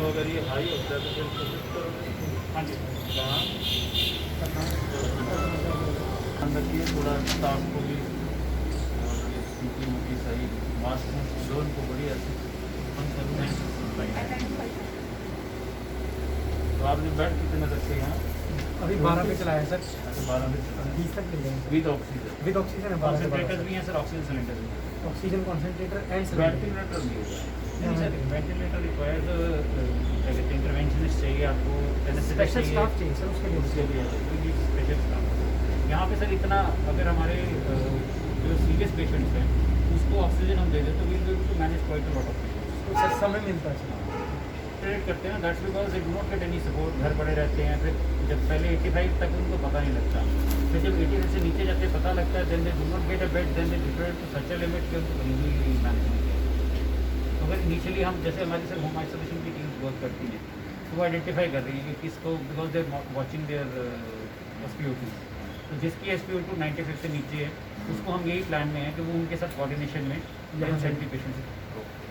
अगर ये हाई होता है तो फिर हाँ जी ध्यान रखिए थोड़ा स्टाफ को भी स्पीकिंग की सही मास्क लोन को बढ़िया तो आपने बेड कितने रखे हैं यहाँ? अभी 12 पे चलाया सर। अच्छा 12 में 20 तक मिल जाएंगे विद ऑक्सीजन है। कॉन्सेंट्रेटर भी हैं सर, ऑक्सीजन सिलेंडर भी ऑक्सीजन कॉन्सेंट्रेटर एंड वेंटिलेटर भी होगा नहीं सर, वेंटिलेटर रिक्वायर्ड इंटरवेंशनिस्ट चाहिए आपको, स्पेशल स्टाफ चाहिए सर उसके लिए स्पेशल स्टाफ। यहाँ पे सर इतना अगर हमारे जो सीरियस पेशेंट्स हैं उसको ऑक्सीजन हम दे दें तो we will to manage quite a lot of patients. Sir समय मिलता है ट्रीट करते हैं that's because they do not get any support, घर पड़े रहते हैं। फिर जब पहले 85 तक उनको पता नहीं लगता, फिर जब 80 से नीचे जाके पता लगता है then they do not get a bed, then they different to such a limit कि उनको कहीं भी मैनेज नहीं किया। तो अगर इनिशियली हम जैसे हमारी सर होम आइसोलेशन की टीम्स वर्क करती हैं तो वो आइडेंटिफाई कर रही है कि किसको, because they watching there SpO2, तो जिसकी SpO2 95 से नीचे है उसको हम यही प्लान में है कि वो उनके साथ कोऑर्डिनेशन में सेंटी पेशेंट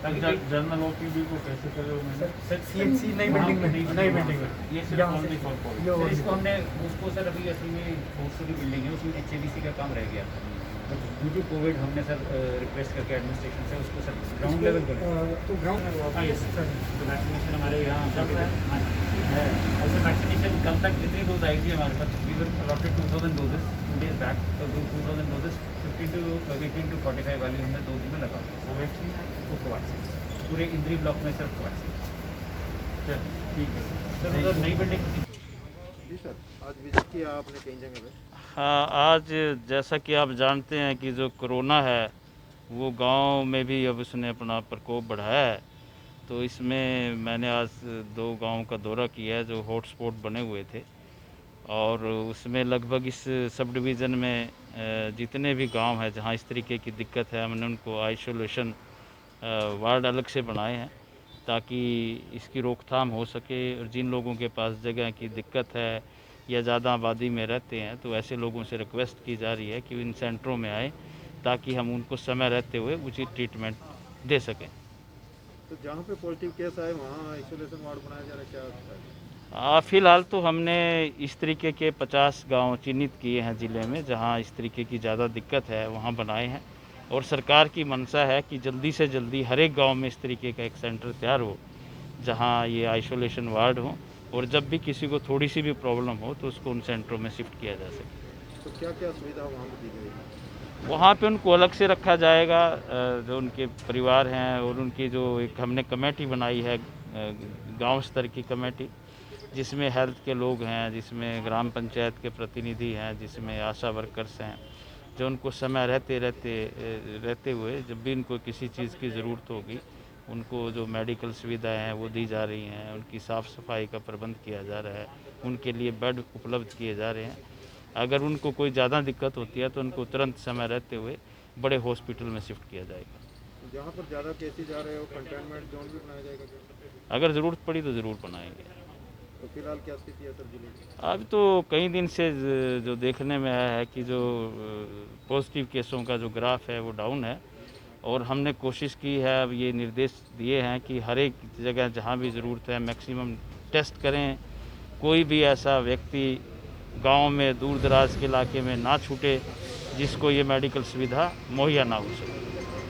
ताकि जनरल OPD को कैसे करें सर CHC नई बिल्डिंग में ये सिर्फ ओनली फॉर कोविड। इसको हमने उसको सर अभी असल में 400 की बिल्डिंग है उसमें HABC का काम रह गया था, बट ड्यू टू कोविड हमने सर रिक्वेस्ट करके एडमिनिस्ट्रेशन से उसको सर ग्राउंड लेवल पर तो ग्राउंड यस सर तो वैक्सीनेशन हमारे यहाँ चल रहा है। ऐसे वैक्सीनेशन कल तक जितनी डोज आई थी हमारे पास we were allotted 2000 doses 2 days back, तो 2000 डोजेस 18 to 45 वाली हमने 2 दिन में लगा वैक्सीन कोवैक्सीन पूरे इंद्री ब्लॉक में सर कोवैक्सीन। चल ठीक है सर, उधर नई बिल्डिंग जी सर आज विजिट किया आपने कई जगह पे? हाँ, आज जैसा कि आप जानते हैं कि जो कोरोना है वो गांव में भी अब उसने अपना प्रकोप बढ़ाया है, तो इसमें मैंने आज 2 गांव का दौरा किया है जो हॉटस्पॉट बने हुए थे, और उसमें लगभग इस सब डिवीज़न में जितने भी गांव हैं जहां इस तरीके की दिक्कत है हमने उनको आइसोलेशन वार्ड अलग से बनाए हैं ताकि इसकी रोकथाम हो सके। और जिन लोगों के पास जगह की दिक्कत है या ज़्यादा आबादी में रहते हैं तो ऐसे लोगों से रिक्वेस्ट की जा रही है कि इन सेंटरों में आए ताकि हम उनको समय रहते हुए उचित ट्रीटमेंट दे सकें। तो जहाँ पे पॉजिटिव केस आए वहाँ आइसोलेशन वार्ड बनाया जा रहा है क्या? फ़िलहाल तो हमने इस तरीके के 50 गांव चिन्हित किए हैं ज़िले में जहां इस तरीके की ज़्यादा दिक्कत है, वहां बनाए हैं, और सरकार की मंशा है कि जल्दी से जल्दी हर एक गांव में इस तरीके का एक सेंटर तैयार हो जहां ये आइसोलेशन वार्ड हो, और जब भी किसी को थोड़ी सी भी प्रॉब्लम हो तो उसको उन सेंटरों में शिफ्ट किया जा सके। तो क्या क्या सुविधा वहाँ पर दी गई? वहाँ पे उनको अलग से रखा जाएगा, जो उनके परिवार हैं, और उनकी जो एक हमने कमेटी बनाई है गांव स्तर की कमेटी जिसमें हेल्थ के लोग हैं, जिसमें ग्राम पंचायत के प्रतिनिधि हैं, जिसमें आशा वर्कर्स हैं, जो उनको समय रहते हुए जब भी उनको किसी चीज़ की ज़रूरत होगी उनको जो मेडिकल सुविधाएं हैं वो दी जा रही हैं, उनकी साफ़ सफाई का प्रबंध किया जा रहा है, उनके लिए बेड उपलब्ध किए जा रहे हैं। अगर उनको कोई ज़्यादा दिक्कत होती है तो उनको तुरंत समय रहते हुए बड़े हॉस्पिटल में शिफ्ट किया जाएगा। जहाँ पर ज़्यादा केसेज आ रहे हो कंटेनमेंट जोन भी बनाया जाएगा? अगर ज़रूरत पड़ी तो ज़रूर बनाएंगे। तो फिलहाल क्या स्थिति है सर जिले की? अब तो कई दिन से जो देखने में आया है कि जो पॉजिटिव केसों का जो ग्राफ है वो डाउन है, और हमने कोशिश की है, अब ये निर्देश दिए हैं कि हर एक जगह जहाँ भी ज़रूरत है मैक्सिमम टेस्ट करें, कोई भी ऐसा व्यक्ति गांव में दूर दराज के इलाके में ना छूटे जिसको ये मेडिकल सुविधा मुहैया ना हो सके।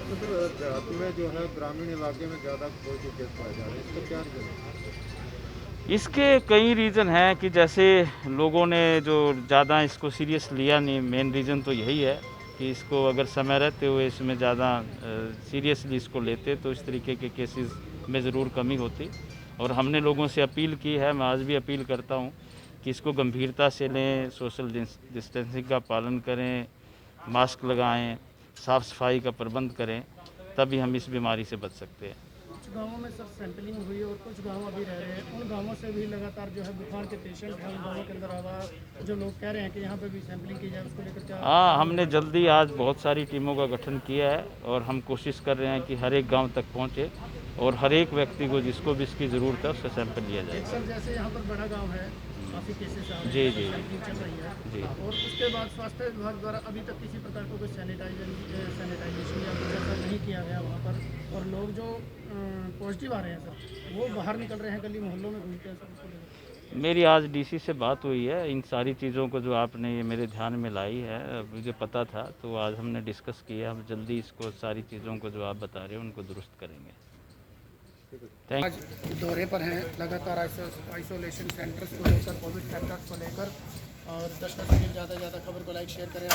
तो सर देहात में जो है ग्रामीण इलाके में ज़्यादा पॉजिटिव केस पाए जा रहे हैं, इसका क्या रीज़न है? इसके कई रीज़न हैं कि जैसे लोगों ने जो ज़्यादा इसको सीरियस लिया नहीं, मेन रीज़न तो यही है कि इसको अगर समय रहते हुए इसमें ज़्यादा सीरियसली इसको लेते तो इस तरीके के केसेस में ज़रूर कमी होती। और हमने लोगों से अपील की है, मैं आज भी अपील करता हूँ कि इसको गंभीरता से लें, सोशल डिस्टेंसिंग का पालन करें, मास्क लगाएं, साफ़ सफाई का प्रबंध करें, तभी हम इस बीमारी से बच सकते हैं। कुछ गांवों में सर सैंपलिंग हुई और कुछ गांव अभी रह रहे हैं, उन गांवों से भी लगातार जो है बुखार के पेशेंट हैं उन गांवों के अंदर आवा, जो लोग कह रहे हैं कि यहाँ पे भी सैंपलिंग की जाए, उसको लेकर क्या? हाँ, हमने जल्दी आज बहुत सारी टीमों का गठन किया है और हम कोशिश कर रहे हैं कि हर एक गांव तक पहुंचे और हर एक व्यक्ति को जिसको भी इसकी ज़रूरत है उससे सैंपल लिया जाए। सर जैसे यहाँ पर बड़ा गाँव है, काफ़ी केसेस आ रहे हैं, जी, जी, सैंपलिंग चल रही है जी। और उसके बाद स्वास्थ्य विभाग द्वारा अभी तक किसी प्रकार का कोई सैनिटाइजेशन या कुछ ऐसा नहीं किया गया वहाँ पर, और लोग जो पॉजिटिव आ रहे हैं सर वो बाहर निकल रहे हैं, गली मोहल्लों में घूमते हैं सर, उसको लेकर। मेरी आज डीसी से बात हुई है, इन सारी चीज़ों को जो आपने ये मेरे ध्यान में लाई है मुझे पता था, तो आज हमने डिस्कस किया, हम जल्दी इसको सारी चीज़ों को जो आप बता रहे हैं उनको दुरुस्त करेंगे। थैंक आज दौरे पर हैं लगातार आइसोलेशन सेंटर्स को लेकर, कोविड सेंटर्स को लेकर, और 10 मिनट ज़्यादा खबर को लाइक शेयर करें।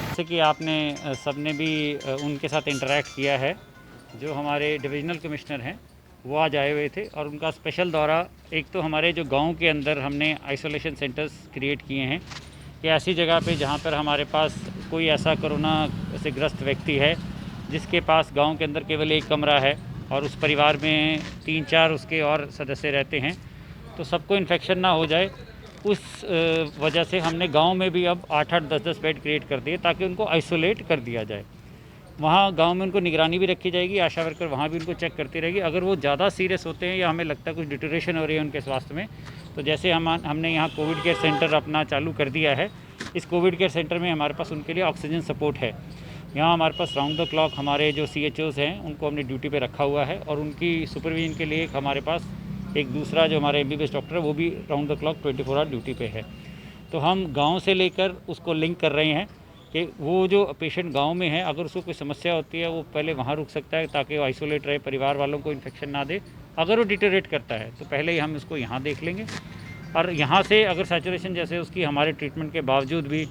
जैसे कि आपने सबने भी उनके साथ इंटरेक्ट किया है, जो हमारे डिविजनल कमिश्नर हैं वो आज आए हुए थे और उनका स्पेशल दौरा, एक तो हमारे जो गांव के अंदर हमने आइसोलेशन सेंटर्स क्रिएट किए हैं कि ऐसी जगह पे जहां पर हमारे पास कोई ऐसा कोरोना से ग्रस्त व्यक्ति है जिसके पास गांव के अंदर केवल एक कमरा है और उस परिवार में 3-4 उसके और सदस्य रहते हैं, तो सबको इन्फेक्शन ना हो जाए, उस वजह से हमने गांव में भी अब 8-8, 10-10 बेड क्रिएट कर दिए ताकि उनको आइसोलेट कर दिया जाए। वहाँ गांव में उनको निगरानी भी रखी जाएगी, आशा वर्कर वहाँ भी उनको चेक करती रहेगी। अगर वो ज़्यादा सीरियस होते हैं या हमें लगता है कुछ डिटोरेशन हो रही है उनके स्वास्थ्य में, तो जैसे हमने यहाँ कोविड केयर सेंटर अपना चालू कर दिया है, इस कोविड केयर सेंटर में हमारे पास उनके लिए ऑक्सीजन सपोर्ट है। यहाँ हमारे पास राउंड द क्लॉक हमारे जो CHOs हैं उनको हमने ड्यूटी पे रखा हुआ है और उनकी सुपरविजन के लिए एक हमारे पास एक दूसरा जो हमारे MBBS डॉक्टर है वो भी round the clock 24 hour duty पे है। तो हम गांव से लेकर उसको लिंक कर रहे हैं कि वो जो पेशेंट गांव में है अगर उसको कोई समस्या होती है वो पहले वहाँ रुक सकता है ताकि वो आइसोलेट रहे, परिवार वालों को इन्फेक्शन ना दे। अगर वो डिटेरेट करता है तो पहले ही हम इसको यहाँ देख लेंगे, और यहाँ से अगर सैचुरेशन जैसे उसकी हमारे ट्रीटमेंट के बावजूद भी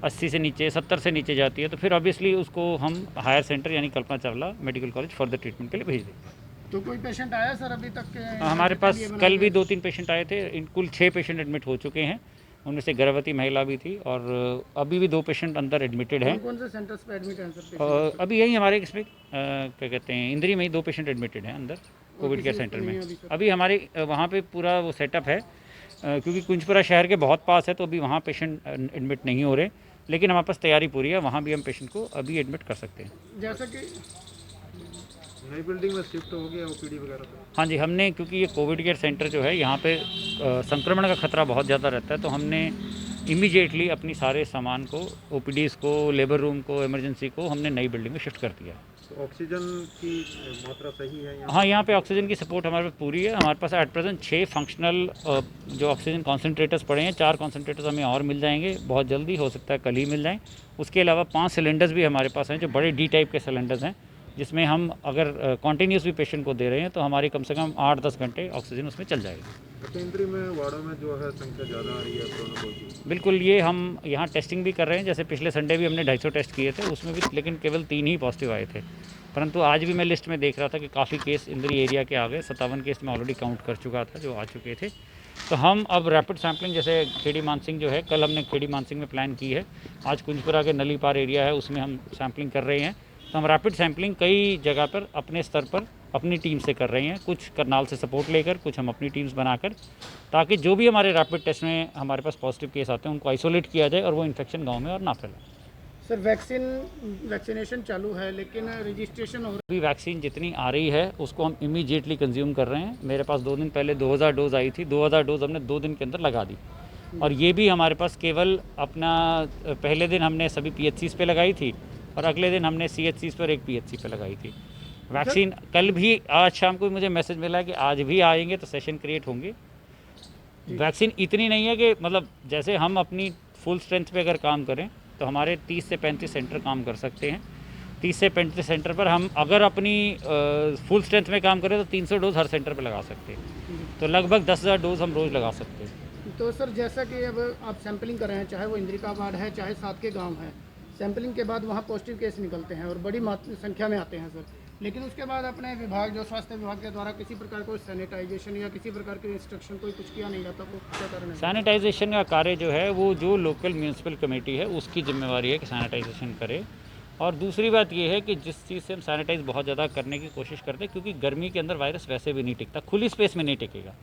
80 से नीचे, 70 से नीचे जाती है, तो फिर ऑब्वियसली उसको हम हायर सेंटर यानी Kalpana Chawla medical college further treatment के लिए भेज देंगे। तो कोई पेशेंट आया सर अभी तक के? हमारे पास कल भी 2-3 पेशेंट आए थे, इन कुल 6 पेशेंट एडमिट हो चुके हैं, उनमें से गर्भवती महिला भी थी और अभी भी 2 पेशेंट अंदर एडमिटेड हैं। कौन से सेंटर्स पे एडमिट हैं सर? अभी यही हमारे इसमें क्या कहते हैं इंद्री में ही 2 पेशेंट एडमिटेड हैं अंदर कोविड केयर सेंटर में। अभी हमारे वहाँ पे पूरा वो सेटअप है, क्योंकि कुंजपुरा शहर के बहुत पास है तो अभी वहाँ पेशेंट एडमिट नहीं हो रहे, लेकिन हमारे पास तैयारी पूरी है, वहाँ भी हम पेशेंट को अभी एडमिट कर सकते हैं। जैसा कि नई बिल्डिंग में शिफ्ट हो गया OPD वगैरह पे? हाँ जी, हमने क्योंकि ये कोविड केयर सेंटर जो है यहाँ पे संक्रमण का खतरा बहुत ज़्यादा रहता है, तो हमने इमीडिएटली अपनी सारे सामान को, OPDs को, लेबर रूम को, इमरजेंसी को हमने नई बिल्डिंग में शिफ्ट कर दिया। तो ऑक्सीजन की मात्रा सही है यहाँ? हाँ, यहाँ पे ऑक्सीजन की सपोर्ट हमारे पास पूरी है। हमारे पास एट प्रेजेंट 6 फंक्शनल जो ऑक्सीजन कॉन्सेंट्रेटर्स पड़े हैं, 4 कॉन्सेंट्रेटर्स हमें और मिल जाएंगे बहुत जल्दी, हो सकता है कल ही मिल जाएँ। उसके अलावा 5 सिलेंडर्स भी हमारे पास हैं जो बड़े D टाइप के सिलेंडर्स हैं, जिसमें हम अगर कॉन्टीन्यूस भी पेशेंट को दे रहे हैं तो हमारी कम से कम 8-10 घंटे ऑक्सीजन उसमें चल जाएगी। तो इंद्री में वार्डों में जो है संख्या ज़्यादा आ रही है कोरोना पॉजिटिव? बिल्कुल, ये हम यहाँ टेस्टिंग भी कर रहे हैं। जैसे पिछले संडे भी हमने 250 टेस्ट किए थे, उसमें भी लेकिन केवल 3 ही पॉजिटिव आए थे, परंतु आज भी मैं लिस्ट में देख रहा था कि काफ़ी केस इंद्री एरिया के आ गए। 57 केस में ऑलरेडी काउंट कर चुका था जो आ चुके थे। तो हम अब रैपिड सैम्पलिंग, जैसे खेड़ी मानसिंह जो है, कल हमने खेड़ी मानसिंह में प्लान की है, आज कुंजपुरा के नलीपार एरिया है उसमें हम सैम्पलिंग कर रहे हैं। तो हम रैपिड सैम्पलिंग कई जगह पर अपने स्तर पर अपनी टीम से कर रहे हैं, कुछ करनाल से सपोर्ट लेकर, कुछ हम अपनी टीम्स बनाकर, ताकि जो भी हमारे रैपिड टेस्ट में हमारे पास पॉजिटिव केस आते हैं उनको आइसोलेट किया जाए और वो इन्फेक्शन गांव में और ना फैले। सर वैक्सीनेशन चालू है लेकिन रजिस्ट्रेशन हो अभी वैक्सीन जितनी आ रही है उसको हम इमीडिएटली कंज्यूम कर रहे हैं। मेरे पास 2 दिन पहले 2000 डोज आई थी, 2000 डोज हमने 2 दिन के अंदर लगा दी, और ये भी हमारे पास केवल अपना पहले दिन हमने सभी PHCs पे लगाई थी और अगले दिन हमने CHCs पर एक PHC पे लगाई थी वैक्सीन। कल भी, आज शाम को मुझे मैसेज मिला कि आज भी आएंगे तो सेशन क्रिएट होंगे। वैक्सीन इतनी नहीं है कि मतलब जैसे हम अपनी फुल स्ट्रेंथ पे अगर काम करें तो हमारे 30 से 35 सेंटर काम कर सकते हैं। 30 से 35 सेंटर पर हम अगर अपनी फुल स्ट्रेंथ में काम करें तो 300 डोज हर सेंटर पे लगा सकते हैं। तो लगभग 10,000 डोज हम रोज़ लगा सकते हैं। तो सर जैसा कि अब आप सैंपलिंग कर रहे हैं, चाहे वो इंद्रिका वार्ड है चाहे साथ के गांव है, सैंपलिंग के बाद वहाँ पॉजिटिव केस निकलते हैं और बड़ी संख्या में आते हैं सर, लेकिन उसके बाद अपने विभाग जो स्वास्थ्य विभाग के द्वारा किसी प्रकार को सैनिटाइजेशन या किसी प्रकार के इंस्ट्रक्शन कोई कुछ किया नहीं जाता, वो क्या कारण है? सैनिटाइजेशन का कार्य जो है वो जो लोकल म्यूनसिपल कमेटी है उसकी जिम्मेवारी है कि सैनिटाइजेशन करे। और दूसरी बात ये है कि जिस चीज़ से हम सैनिटाइज बहुत ज़्यादा करने की कोशिश करते हैं, क्योंकि गर्मी के अंदर वायरस वैसे भी नहीं टिकता, खुली स्पेस में नहीं टिकेगा,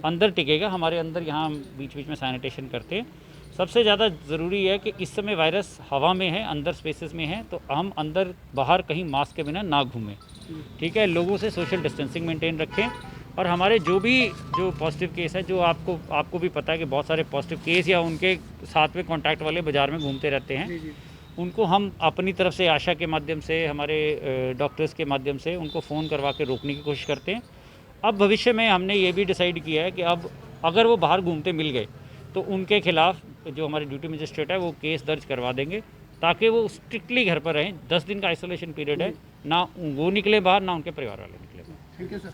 अंदर टिकेगा। हमारे अंदर यहाँ बीच बीच में सैनिटेशन करते हैं। सबसे ज़्यादा ज़रूरी है कि इस समय वायरस हवा में है, अंदर स्पेसेस में है, तो हम अंदर बाहर कहीं मास्क के बिना ना घूमें, ठीक है। लोगों से सोशल डिस्टेंसिंग मेंटेन रखें। और हमारे जो पॉजिटिव केस है, जो आपको भी पता है कि बहुत सारे पॉजिटिव केस या उनके साथ में कॉन्टैक्ट वाले बाज़ार में घूमते रहते हैं, उनको हम अपनी तरफ से आशा के माध्यम से, हमारे डॉक्टर्स के माध्यम से उनको फ़ोन करवा के रोकने की कोशिश करते हैं। अब भविष्य में हमने ये भी डिसाइड किया है कि अब अगर वो बाहर घूमते मिल गए तो उनके खिलाफ जो हमारे ड्यूटी मजिस्ट्रेट है वो केस दर्ज करवा देंगे, ताकि वो स्ट्रिक्टली घर पर रहें। 10 दिन का आइसोलेशन पीरियड है, ना वो निकले बाहर ना उनके परिवार वाले निकले बाहर। Thank you sir.